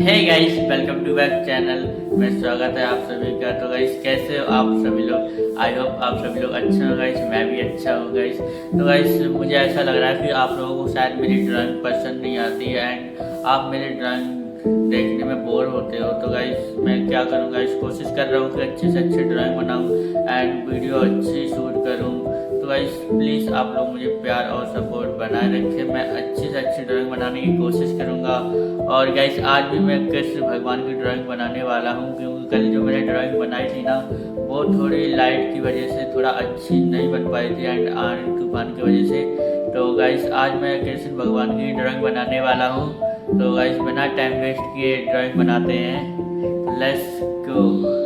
Hey guys, welcome to back channel में स्वागत है आप सभी का। तो गाइस, कैसे हो आप सभी लोग? आई होप आप सभी लोग अच्छे हो गाइस। मैं भी अच्छा हूँ गाइस। तो गाइस, मुझे ऐसा लग रहा है कि आप लोगों को शायद मेरी ड्राइंग पसंद नहीं आती है एंड आप मेरी ड्राइंग देखने में बोर होते हो। तो गाइस, मैं क्या करूँ गाइस, कोशिश कर रहा हूँ कि अच्छे से अच्छी ड्राइंग बनाऊँ एंड वीडियो अच्छी शूट करूँ। तो गाइस, प्लीज़ आप लोग मुझे प्यार और सपोर्ट बनाए रखें। मैं अच्छी से अच्छी ड्राइंग बनाने की कोशिश करूँगा। और गाइस, आज भी मैं कृष्ण भगवान की ड्राइंग बनाने वाला हूँ, क्योंकि कल जो मैंने ड्राइंग बनाई थी ना, वो थोड़ी लाइट की वजह से थोड़ा अच्छी नहीं बन पाई थी एंड आंधी तूफान की वजह से। तो गाइस, आज मैं कृष्ण भगवान की ड्राइंग बनाने वाला हूँ। तो गाइस, बिना टाइम वेस्ट किए ड्राइंग बनाते हैं। Let's go.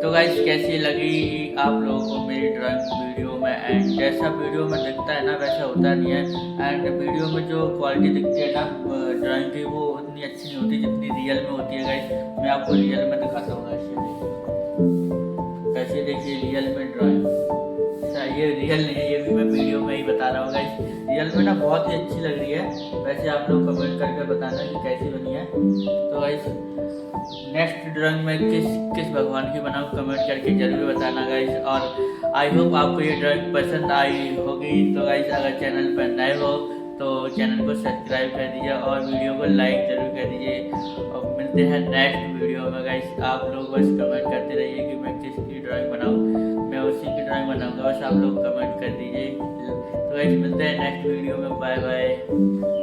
तो गाइस कैसी लगी आप लोगों को मेरी ड्राइंग वीडियो में। एंड जैसा वीडियो में दिखता है ना वैसा होता नहीं है। एंड वीडियो में जो क्वालिटी दिखती है ना ड्राइंग की वो उतनी अच्छी नहीं होती जितनी रियल में होती है गाइस। मैं आपको रियल में दिखाता हूँ कैसे देखिए रियल में ड्राइंग। अच्छा ये रियल नहीं है, ये भी मैं वीडियो में ही बता रहा हूँ गाइस। रियल में ना बहुत ही अच्छी लग रही है। वैसे आप लोग कमेंट करके बताना कि कैसी बनी है। तो गाइस नेक्स्ट ड्राइंग में किस भगवान की बनाऊँ कमेंट करके जरूर बताना गाइस। और आई होप आपको ये ड्राइंग पसंद आई होगी। तो गाइस अगर चैनल पर नए हो तो चैनल को सब्सक्राइब कर दीजिए और वीडियो को लाइक जरूर कर दीजिए। और मिलते हैं नेक्स्ट वीडियो में गाइस। आप लोग बस कमेंट करते रहिए कि मैं किसकी ड्राइंग बनाऊँ, मैं उसी की ड्राइंग बनाऊँगा। बस आप लोग कमेंट कर दीजिए। तो गाइस मिलते हैं नेक्स्ट वीडियो में। Bye bye.